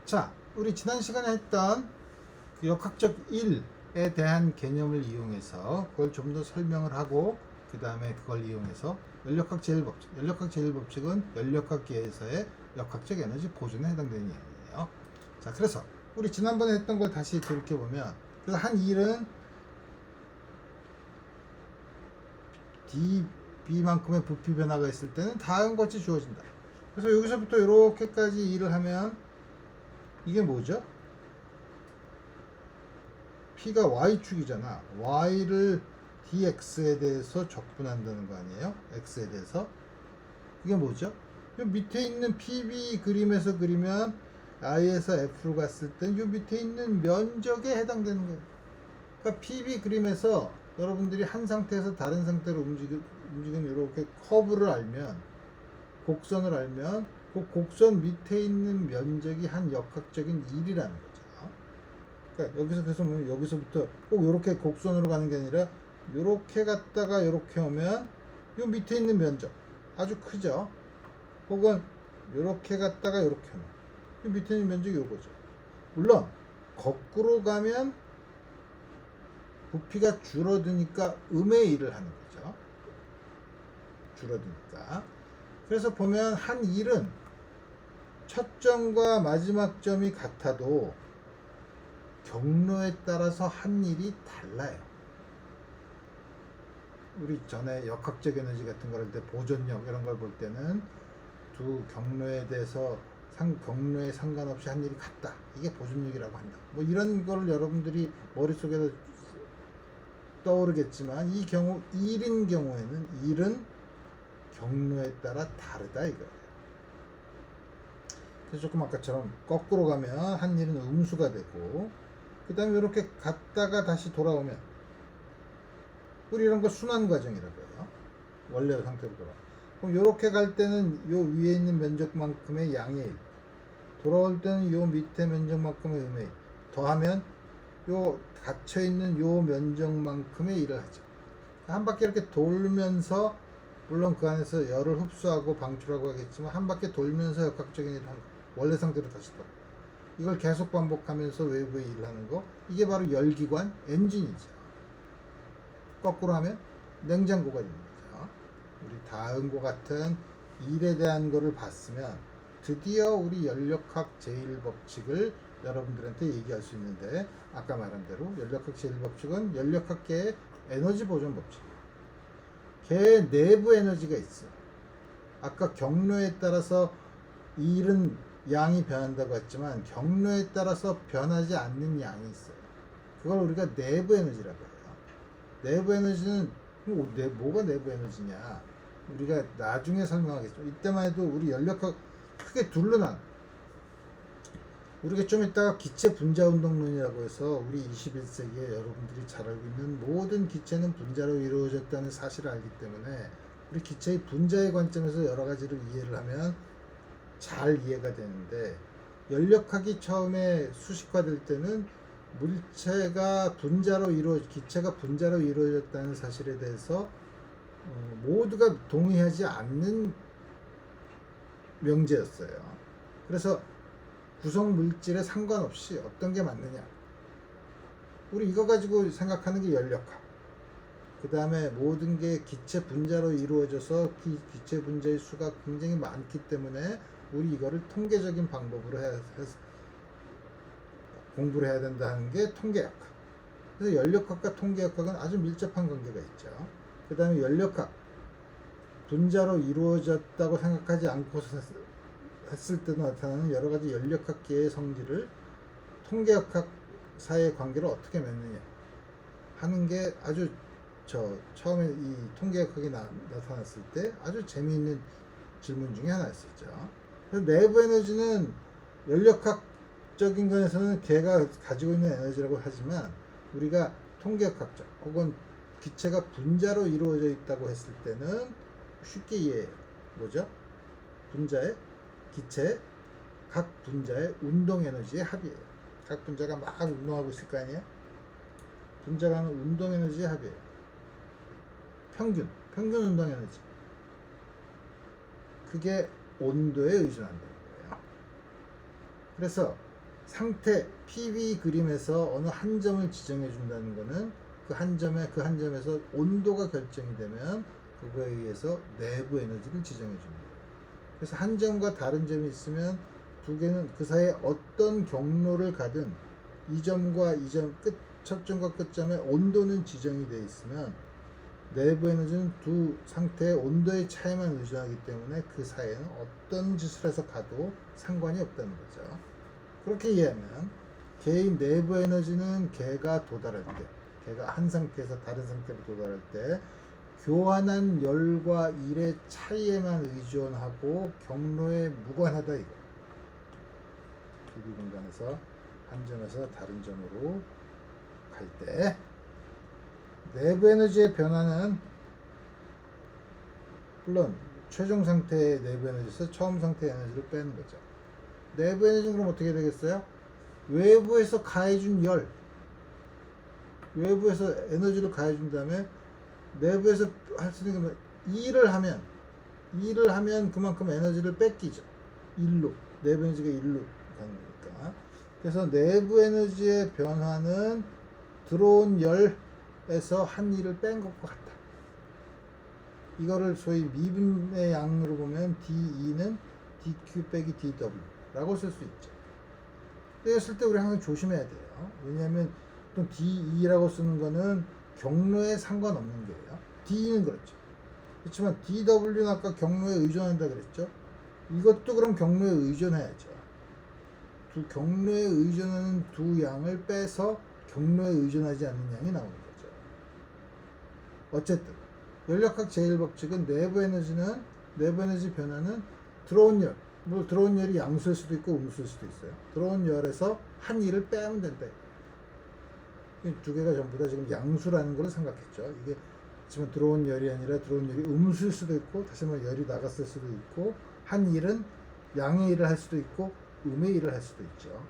자, 우리 지난 시간에 했던 그 역학적 1에 대한 개념을 이용해서 그걸 좀 더 설명을 하고 그 다음에 그걸 이용해서 연력학 제1법칙, 연력학 제1법칙은 연력학계에서의 역학적 에너지 보존에 해당되는 이야기예요. 자, 그래서 우리 지난번에 했던 걸 다시 돌이켜보면, 그래서 한 일은 dB만큼의 부피 변화가 있을 때는 다음같이 주어진다. 그래서 여기서부터 이렇게까지 일을 하면 이게 뭐죠? P가 Y축이잖아. Y를 dx에 대해서 적분한다는 거 아니에요? x에 대해서. 그게 뭐죠? 이 밑에 있는 PB 그림에서 그리면 I에서 F로 갔을 때 이 밑에 있는 면적에 해당되는 거예요. 그러니까 PB 그림에서 여러분들이 한 상태에서 다른 상태로 움직이는 이렇게 커브를 알면, 곡선을 알면 그 곡선 밑에 있는 면적이 한 역학적인 일이라는 거죠. 그러니까 여기서 계속 보면 여기서부터 꼭 이렇게 곡선으로 가는 게 아니라 이렇게 갔다가 이렇게 오면 이 밑에 있는 면적 아주 크죠. 혹은 이렇게 갔다가 이렇게 오면 이 밑에 있는 면적이 이거죠. 물론 거꾸로 가면 부피가 줄어드니까 음의 일을 하는 거죠. 줄어드니까. 그래서 보면 한 일은 첫 점과 마지막 점이 같아도 경로에 따라서 한 일이 달라요. 우리 전에 역학적 에너지 같은 걸 할 때 보존력 이런 걸 볼 때는 두 경로에 대해서 경로에 상관없이 한 일이 같다. 이게 보존력이라고 한다. 뭐 이런 걸 여러분들이 머릿속에서 떠오르겠지만, 이 경우 일인 경우에는 일은 경로에 따라 다르다 이거예요. 그래서 조금 아까처럼 거꾸로 가면 한 일은 음수가 되고, 그 다음에 이렇게 갔다가 다시 돌아오면, 우리 이런 거 순환 과정이라고 해요. 원래 상태로 돌아. 그럼 이렇게 갈 때는 요 위에 있는 면적만큼의 양의 일, 돌아올 때는 요 밑에 면적만큼의 음의 일, 더하면 요 갇혀 있는 요 면적만큼의 일을 하죠. 한 바퀴 이렇게 돌면서, 물론 그 안에서 열을 흡수하고 방출하고 하겠지만 한 바퀴 돌면서 역학적인 일을 하는 거, 원래 상태로 다시 돌아. 이걸 계속 반복하면서 외부의 일을 하는 거, 이게 바로 열기관 엔진이죠. 거꾸로 하면 냉장고가 되는 거죠. 우리 다음과 같은 일에 대한 거를 봤으면 드디어 우리 연력학 제1법칙을 여러분들한테 얘기할 수 있는데, 아까 말한 대로 연력학 제1법칙은 연력학계의 에너지 보존 법칙이에요. 걔 내부 에너지가 있어. 아까 경로에 따라서 일은 양이 변한다고 했지만 경로에 따라서 변하지 않는 양이 있어요. 그걸 우리가 내부 에너지라고 해요. 내부 에너지는 뭐가 내부 에너지냐, 우리가 나중에 설명하겠죠. 이때만 해도 우리 연력학 크게 둘로 난, 우리가 좀 이따가 기체 분자 운동론이라고 해서 우리 21세기에 여러분들이 잘 알고 있는 모든 기체는 분자로 이루어졌다는 사실을 알기 때문에 우리 기체의 분자의 관점에서 여러 가지를 이해를 하면 잘 이해가 되는데, 연력학이 처음에 수식화될 때는 물체가 분자로 기체가 분자로 이루어졌다는 사실에 대해서 모두가 동의하지 않는 명제였어요. 그래서 구성 물질에 상관없이 어떤 게 맞느냐, 우리 이거 가지고 생각하는 게 연력학. 그 다음에 모든 게 기체 분자로 이루어져서 기체 분자의 수가 굉장히 많기 때문에 우리 이거를 통계적인 방법으로 공부를 해야 된다는 게 통계학학. 그래서 연력학과 통계학학은 아주 밀접한 관계가 있죠. 그 다음에 연력학, 분자로 이루어졌다고 생각하지 않고 했을 때 나타나는 여러 가지 연력학계의 성질을 통계학학 사이의 관계로 어떻게 맺느냐 하는 게 아주 처음에 이 통계학학이 나타났을 때 아주 재미있는 질문 중에 하나였었죠. 그래서 내부 에너지는 연력학적인 면에서는 걔가 가지고 있는 에너지라고 하지만, 우리가 통계학적 혹은 기체가 분자로 이루어져 있다고 했을 때는 쉽게 이해해요. 뭐죠? 기체 각 분자의 운동 에너지의 합이에요. 각 분자가 막 운동하고 있을 거 아니에요? 분자가 하는 운동 에너지의 합이에요. 평균 운동 에너지. 그게 온도에 의존한다는 거예요. 그래서 상태 PV 그림에서 어느 한 점을 지정해 준다는 거는 그 한 점에서 온도가 결정이 되면 그거에 의해서 내부 에너지를 지정해 줍니다. 그래서 한 점과 다른 점이 있으면 두 개는 그 사이에 어떤 경로를 가든 이 점과 이 점 첫 점과 끝점의 온도는 지정이 되어 있으면 내부 에너지는 두 상태의 온도의 차이만 의존하기 때문에 그 사이에는 어떤 짓을 해서 가도 상관이 없다는 거죠. 그렇게 이해하면 개의 내부 에너지는 개가 도달할 때, 개가 한 상태에서 다른 상태로 도달할 때 교환한 열과 일의 차이에만 의존하고 경로에 무관하다 이거. PV 공간에서 한 점에서 다른 점으로 갈 때 내부 에너지의 변화는 물론 최종 상태의 내부 에너지에서 처음 상태의 에너지를 빼는 거죠. 내부 에너지는 그럼 어떻게 되겠어요? 외부에서 가해준 열, 외부에서 에너지를 가해준 다음에 내부에서 할 수 있는 게 일을 하면 그만큼 에너지를 뺏기죠. 일로 내부 에너지가 일로 가는 거니까. 그래서 내부 에너지의 변화는 들어온 열에서 한 일을 뺀 것과 같다. 이거를 소위 미분의 양으로 보면 DE는 DQ 빼기 DW라고 쓸 수 있죠. 이거 쓸 때 우리 항상 조심해야 돼요. 왜냐하면 또 DE라고 쓰는 거는 경로에 상관없는 거예요. DE는 그렇죠. 그렇지만 DW는 아까 경로에 의존한다 그랬죠. 이것도 그럼 경로에 의존해야죠. 두 경로에 의존하는 두 양을 빼서 경로에 의존하지 않는 양이 나오는 거죠. 어쨌든 열역학 제1법칙은 내부 에너지 변화는 들어온 열, 뭐 들어온 열이 양수일 수도 있고 음수일 수도 있어요. 들어온 열에서 한 일을 빼면 된다. 이 두 개가 전부 다 지금 양수라는 걸 생각했죠. 이게 지금 들어온 열이 아니라 들어온 열이 음수일 수도 있고 다시 말해 열이 나갔을 수도 있고 한 일은 양의 일을 할 수도 있고 음의 일을 할 수도 있죠.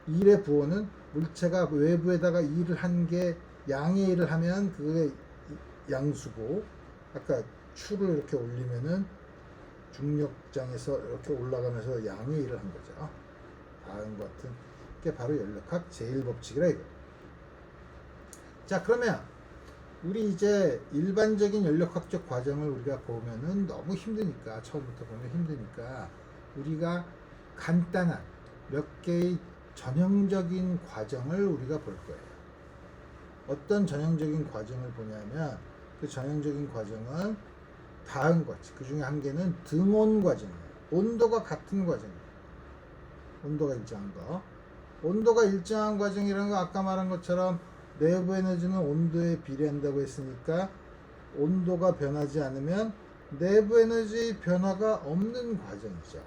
일의 부호는 물체가 외부에다가 일을 한 게 양의 일을 하면 그게 양수고 아까 추를 이렇게 올리면은 중력장에서 이렇게 올라가면서 양의 일을 한 거죠. 다음과 같은 게 바로 연력학 제1법칙이라 이거. 자, 그러면 우리 이제 일반적인 연력학적 과정을 우리가 보면은 너무 힘드니까 처음부터 보면 힘드니까 우리가 간단한 몇 개의 전형적인 과정을 우리가 볼 거예요. 어떤 전형적인 과정을 보냐면 그 전형적인 과정은 다음과 같이 그 중에 한 개는 등온 과정이에요. 온도가 같은 과정이에요. 온도가 일정한 거. 온도가 일정한 과정이라는 거 아까 말한 것처럼 내부 에너지는 온도에 비례한다고 했으니까 온도가 변하지 않으면 내부 에너지 변화가 없는 과정이죠.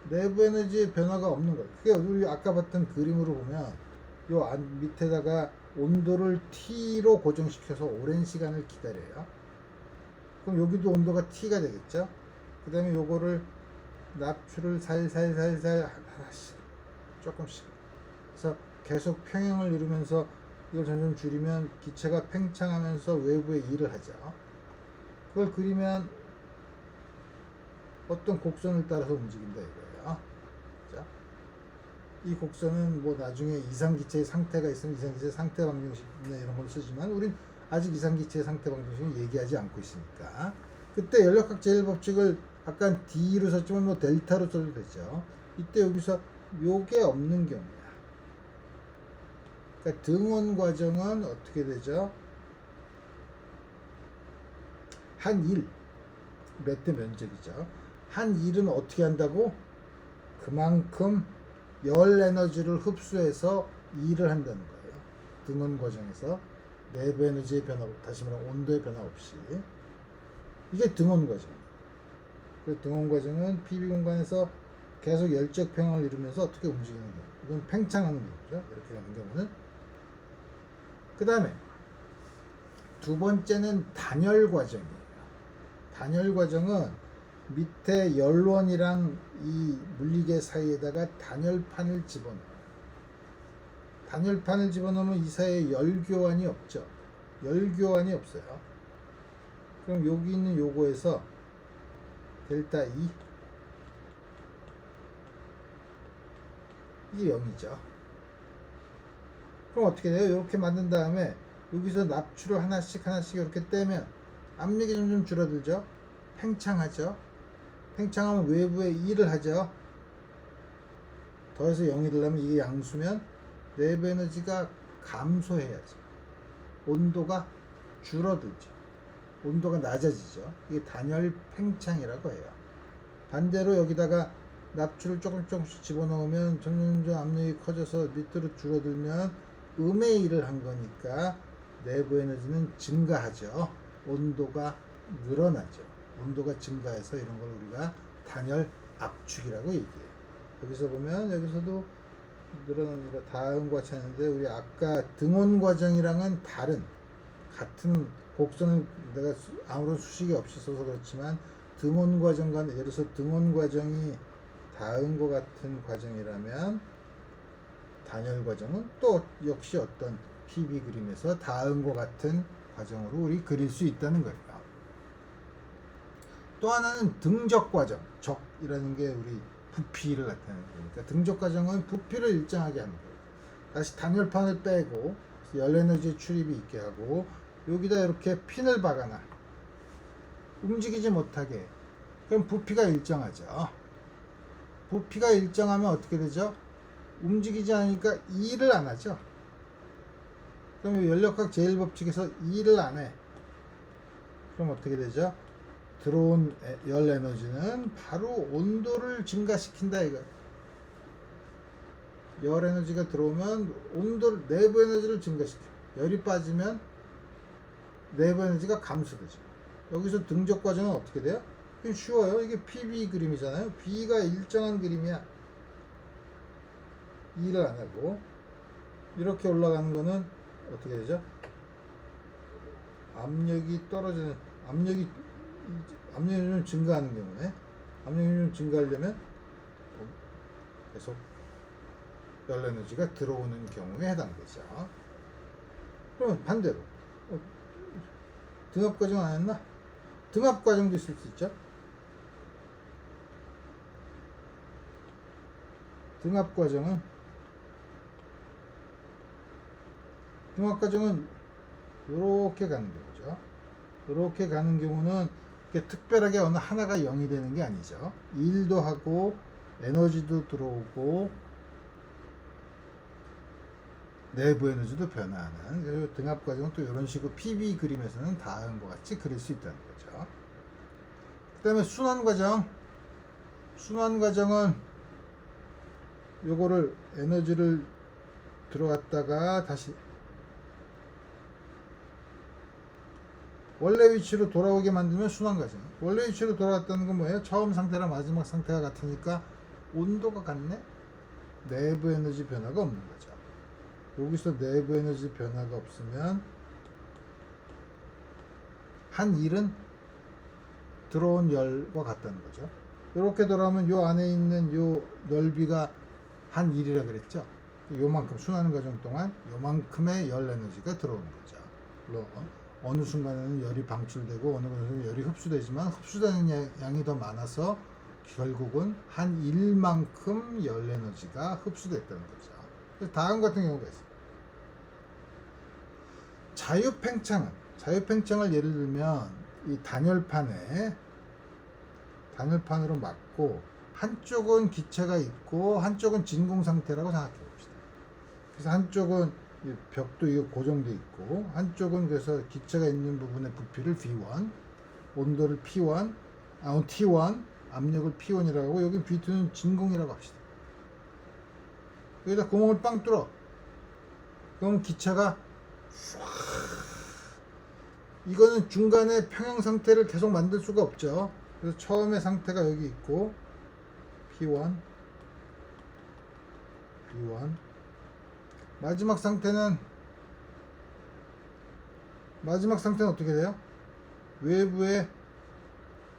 내부 에너지의 변화가 없는 거예요. 그게 우리 아까 봤던 그림으로 보면 요 밑에다가 온도를 T로 고정시켜서 오랜 시간을 기다려요. 그럼 여기도 온도가 T가 되겠죠. 그 다음에 요거를 납출을 살살살살 하나씩 조금씩 그래서 계속 평형을 이루면서 이걸 점점 줄이면 기체가 팽창하면서 외부에 일을 하죠. 그걸 그리면 어떤 곡선을 따라서 움직인다 이거예요. 자, 이 곡선은 뭐 나중에 이상기체의 상태가 있으면 이상기체의 상태 방정식이나 이런 걸 쓰지만 우린 아직 이상기체의 상태 방정식을 얘기하지 않고 있으니까 그때 연력학 제1법칙을 아까 D로 썼지만 뭐 델타로 써도 되죠. 이때 여기서 요게 없는 경우야. 그러니까 등온 과정은 어떻게 되죠? 한 일, 몇 대 면적이죠. 한 일은 어떻게 한다고? 그만큼 열 에너지를 흡수해서 일을 한다는 거예요. 등온 과정에서 내부 에너지의 변화, 다시 말하면 온도의 변화 없이. 이게 등온 과정. 그 등온 과정은 PV 공간에서 계속 열적 평형을 이루면서 어떻게 움직이는 경우. 이건 팽창하는 경우죠. 이렇게 가는 경우는. 그 다음에 두 번째는 단열 과정이에요. 단열 과정은 밑에 열원이랑 이 물리계 사이에다가 단열판을 집어넣어요. 단열판을 집어넣으면 이 사이에 열교환이 없죠. 열교환이 없어요. 그럼 여기 있는 요거에서 델타 E 이게 0이죠. 그럼 어떻게 돼요? 이렇게 만든 다음에 여기서 납추를 하나씩 이렇게 떼면 압력이 점점 줄어들죠. 팽창하죠. 팽창하면 외부에 2를 하죠. 더해서 0이 되려면 이게 양수면 내부 에너지가 감소해야죠. 온도가 줄어들죠. 온도가 낮아지죠. 이게 단열 팽창이라고 해요. 반대로 여기다가 납추를 조금씩 집어넣으면 점점 압력이 커져서 밑으로 줄어들면 음의 일을 한 거니까 내부 에너지는 증가하죠. 온도가 늘어나죠. 온도가 증가해서 이런 걸 우리가 단열 압축이라고 얘기해요. 여기서 보면 여기서도 늘어납니다. 다음과 같이 하는데 우리 아까 등온 과정이랑은 다른 같은 곡선을 내가 아무런 수식이 없이 써서 그렇지만 등온 과정과 예를 들어서 등온 과정이 다음과 같은 과정이라면 단열 과정은 또 역시 어떤 PB 그림에서 다음과 같은 과정으로 우리 그릴 수 있다는 거예요. 또 하나는 등적 과정, 적이라는 게 우리 부피를 나타내는 거니까 등적 과정은 부피를 일정하게 하는 거예요. 다시 단열판을 빼고 열 에너지 출입이 있게 하고 여기다 이렇게 핀을 박아놔. 움직이지 못하게. 그럼 부피가 일정하죠. 부피가 일정하면 어떻게 되죠? 움직이지 않으니까 일을 안 하죠. 그럼 연력학 제1법칙에서 일을 안 해. 그럼 어떻게 되죠? 들어온 열 에너지는 바로 온도를 증가시킨다 이거. 열 에너지가 들어오면 온도를 내부 에너지를 증가시켜. 열이 빠지면 내부 에너지가 감소되죠. 여기서 등적 과정은 어떻게 돼요? 그게 쉬워요. 이게 PB 그림이잖아요. B가 일정한 그림이야. 일을 안 하고 이렇게 올라가는 거는 어떻게 되죠? 압력이 떨어지는 압력이 좀 증가하는 경우에 압력이 좀 증가하려면 계속 열 에너지가 들어오는 경우에 해당되죠. 그러면 반대로 등압 과정 안 했나? 등압 과정도 있을 수 있죠. 등압 과정은 이렇게 가는 경우죠. 이렇게 가는 경우는 특별하게 어느 하나가 0이 되는 게 아니죠. 일도 하고 에너지도 들어오고 내부 에너지도 변화하는. 그리고 등압 과정은 또 이런 식으로 PB 그림에서는 다음과 같이 그릴 수 있다는 거죠. 그 다음에 순환 과정. 순환 과정은 요거를 에너지를 들어갔다가 다시 원래 위치로 돌아오게 만들면 순환 과정. 원래 위치로 돌아왔다는 건 뭐예요? 처음 상태랑 마지막 상태가 같으니까 온도가 같네? 내부 에너지 변화가 없는 거죠. 여기서 내부 에너지 변화가 없으면 한 일은 들어온 열과 같다는 거죠. 이렇게 돌아오면 요 안에 있는 요 넓이가 한 일이라 그랬죠. 요만큼 순환 과정 동안 요만큼의 열 에너지가 들어오는 거죠. 물론 어느 순간에는 열이 방출되고 어느 순간에는 열이 흡수되지만 흡수되는 양이 더 많아서 결국은 한 일만큼 열 에너지가 흡수됐다는 거죠. 그래서 다음 같은 경우가 있어요. 자유팽창을 예를 들면 이 단열판으로 막고 한쪽은 기체가 있고 한쪽은 진공 상태라고 생각해 봅시다. 그래서 한쪽은 벽도 이거 고정돼 있고 한쪽은 그래서 기체가 있는 부분의 부피를 V1, 온도를 T1, 압력을 P1이라고 하고 여기 V2는 진공이라고 합시다. 여기다 구멍을 빵 뚫어. 그럼 기체가 이거는 중간에 평형 상태를 계속 만들 수가 없죠. 그래서 처음에 상태가 여기 있고 P1, B1 마지막 상태는 어떻게 돼요? 외부에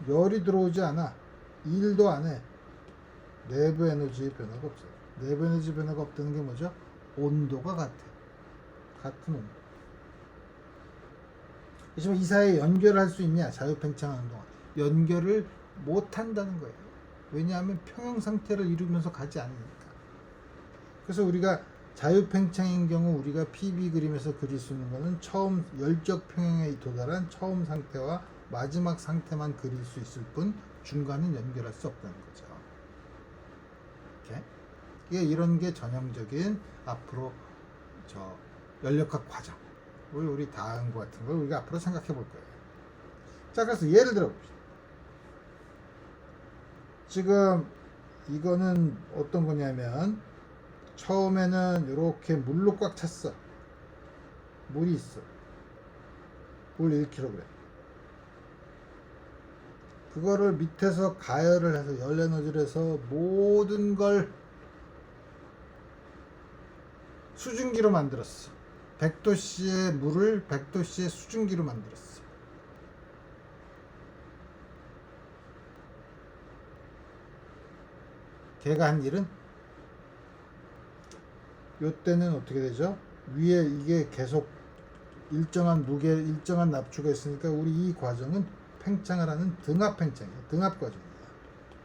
열이 들어오지 않아. 일도 안 해. 내부 에너지의 변화가 없어요. 내부 에너지 변화가 없다는 게 뭐죠? 온도가 같아. 같은 온도. 하지만 이 사이에 연결을 할 수 있냐? 자유팽창하는 동안. 연결을 못 한다는 거예요. 왜냐하면 평형 상태를 이루면서 가지 않으니까. 그래서 우리가 자유팽창인 경우 우리가 PV 그림에서 그릴 수 있는 것은 처음 열적 평형에 도달한 처음 상태와 마지막 상태만 그릴 수 있을 뿐 중간은 연결할 수 없다는 거죠. 이렇게. 이런 게 전형적인 앞으로 저 연력학 과정. 우리 다음 것 같은 걸 우리가 앞으로 생각해 볼 거예요. 자, 그래서 예를 들어 봅시다. 지금 이거는 어떤 거냐면 처음에는 이렇게 물로 꽉 찼어. 물이 있어. 물 1kg. 그거를 밑에서 가열을 해서 열 에너지를 해서 모든 걸 수증기로 만들었어. 100도씨의 물을 100도씨의 수증기로 만들었어. 걔가 한 일은 요때는 어떻게 되죠? 위에 이게 계속 일정한 무게, 일정한 납주가 있으니까 우리 이 과정은 팽창을 하는 등압 팽창이에요. 등압 과정이에요.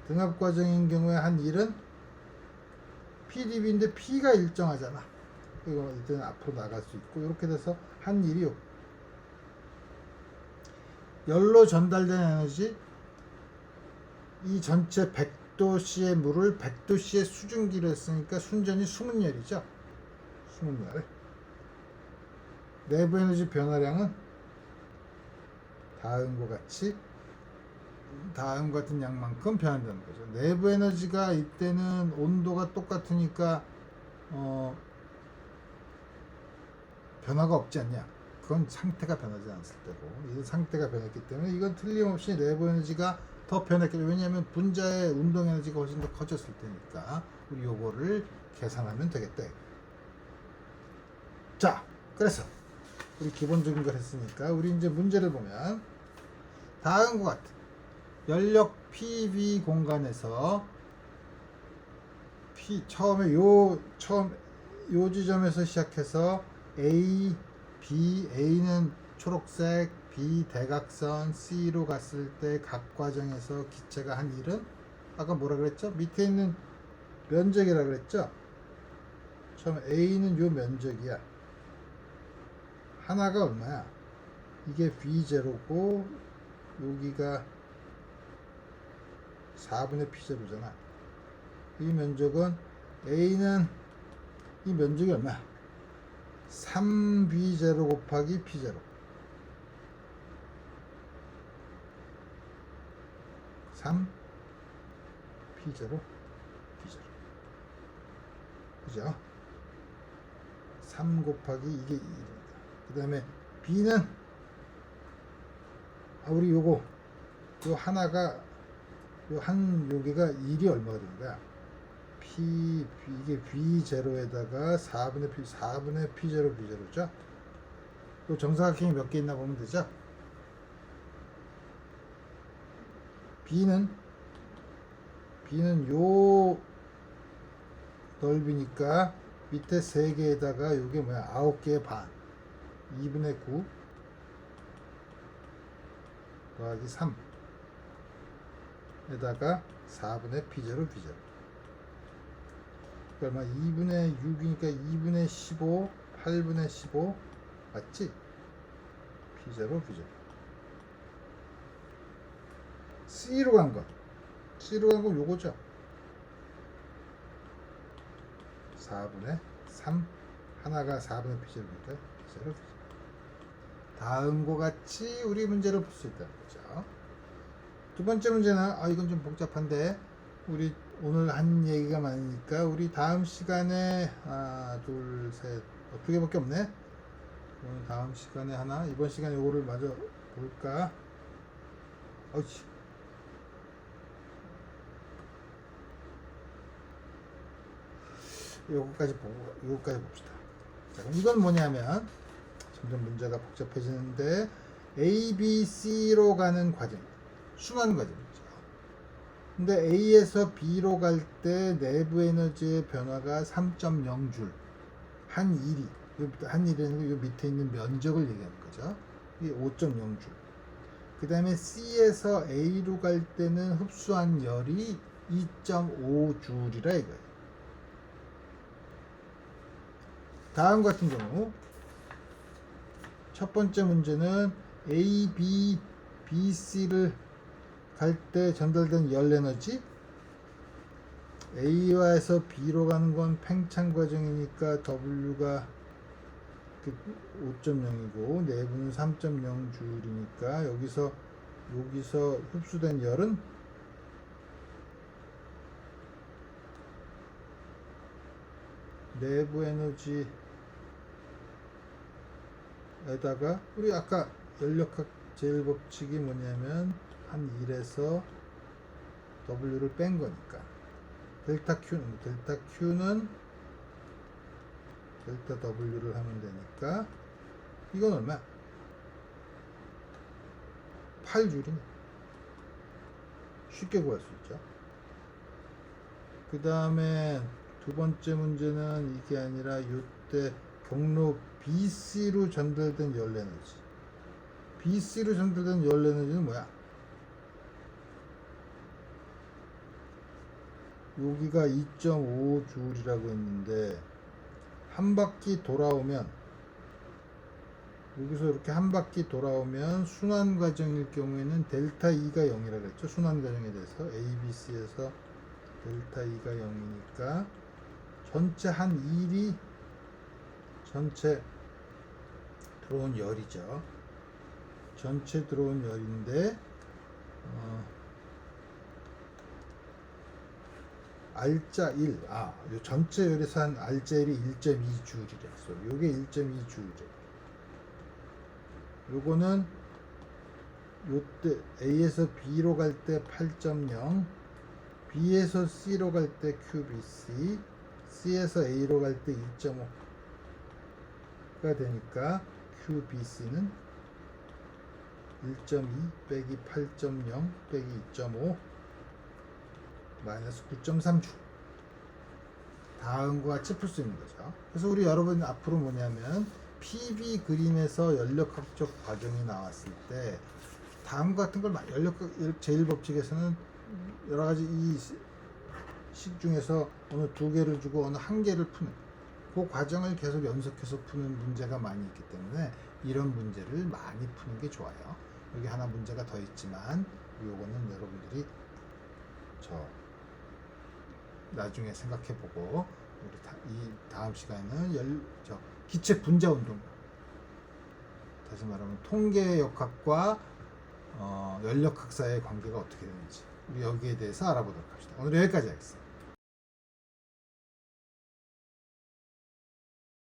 등압 과정인 경우에 한 일은 PdV인데 P가 일정하잖아. 이거 일단 앞으로 나갈 수 있고 이렇게 돼서 한 일이 열로 전달된 에너지 이 전체 100도씨의 물을 100도씨의 수증기로 했으니까 순전히 수문열이죠. 수문열. 내부 에너지 변화량은 다음과 같이 다음 같은 양만큼 변한다는 거죠. 내부 에너지가 이때는 온도가 똑같으니까 변화가 없지 않냐? 그건 상태가 변하지 않았을 때고 이 상태가 변했기 때문에 이건 틀림없이 내부 에너지가 더 변했겠죠. 왜냐하면 분자의 운동 에너지가 훨씬 더 커졌을 테니까 우리 요거를 계산하면 되겠다. 자, 그래서 우리 기본적인 걸 했으니까 우리 이제 문제를 보면 다음과 같은 연력 PV 공간에서 처음에 요 지점에서 시작해서 A, B, A는 초록색, B 대각선, C로 갔을 때 각 과정에서 기체가 한 일은 아까 뭐라 그랬죠? 밑에 있는 면적이라 그랬죠? 처음 A는 요 면적이야. 하나가 얼마야? 이게 B0고 여기가 4분의 P0잖아. 이 면적은 A는 이 면적이 얼마야? 3B0 곱하기 P0. 3 P0 P0. 그죠? 3 곱하기 이게 1입니다. 그 다음에 B는 우리 요거 요 하나가 여기가 1이 얼마가 되는 거야? 이게 B0에다가 4분의 P0 B0죠? 또 정사각형이 몇 개 있나 보면 되죠? B는 요 넓이니까 밑에 3개에다가 요게 뭐야? 9개의 반 2분의 9 더하기 3 에다가 4분의 P0 B0 얼마? 2분의 6이니까 2분의 15 8분의 15 맞지? P0 B0 C로 간 거 요거죠. 4분의 3 하나가 4분의 P0니까 P0 B0 다음과 같이 우리 문제를 풀 수 있다는 거죠. 두 번째 문제는 이건 좀 복잡한데 우리 오늘 한 얘기가 많으니까 우리 다음 시간에 하나 둘 셋 두 개밖에 없네. 오늘 다음 시간에 하나 이번 시간에 요거를 마저 볼까. 어이씨. 요거까지 봅시다. 자, 그럼 이건 뭐냐면 점점 문제가 복잡해지는데 A, B, C로 가는 과정 순환 과정이죠. 근데 A에서 B로 갈 때 내부 에너지의 변화가 3.0줄 한 일이라는 거 요 밑에 있는 면적을 얘기하는 거죠. 이게 5.0줄. 그 다음에 C에서 A로 갈 때는 흡수한 열이 2.5줄이라 이거예요. 다음 같은 경우 첫 번째 문제는 A, B, B, C를 갈 때 전달된 열 에너지 A와에서 B로 가는 건 팽창 과정이니까 W가 5.0이고 내부는 3.0J이니까 여기서 흡수된 열은 내부 에너지에다가 우리 아까 연력학 제일 법칙이 뭐냐면 한 1에서 W를 뺀 거니까 델타 Q는 델타 W를 하면 되니까 이건 얼마야? 8J이네. 쉽게 구할 수 있죠. 그 다음에 두 번째 문제는 이게 아니라 이때 경로 BC로 전달된 열 에너지. BC로 전달된 열 에너지는 뭐야? 여기가 2.5J이라고 했는데 한 바퀴 돌아오면 여기서 이렇게 한 바퀴 돌아오면 순환 과정일 경우에는 델타 E가 0이라고 했죠. 순환 과정에 대해서 ABC에서 델타 E가 0이니까 전체 한 1이 전체 들어온 열이죠. 전체 들어온 열인데 알짜 1, 요 전체 열에서 한 알짜 1이 1.2J이랬어. 요게 1.2J래. 요거는 요때 A에서 B로 갈 때 8.0, B에서 C로 갈 때 QBC, C에서 A로 갈 때 2.5가 되니까 QBC는 1.2 빼기 8.0 빼기 2.5 마이너스 9.3주. 다음과 같이 풀 수 있는 거죠. 그래서 우리 여러분 앞으로 뭐냐면 PV 그림에서 연력학적 과정이 나왔을 때 다음과 같은 걸 연력학 제1법칙에서는 여러 가지 이 식 중에서 어느 두 개를 주고 어느 한 개를 푸는 그 과정을 계속 연속해서 푸는 문제가 많이 있기 때문에 이런 문제를 많이 푸는 게 좋아요. 여기 하나 문제가 더 있지만 요거는 여러분들이 나중에 생각해보고 우리 이 다음 시간에는 기체 분자 운동, 다시 말하면 통계역학과 연력학 사이의 관계가 어떻게 되는지 우리 여기에 대해서 알아보도록 합시다. 오늘 여기까지 하겠습니다.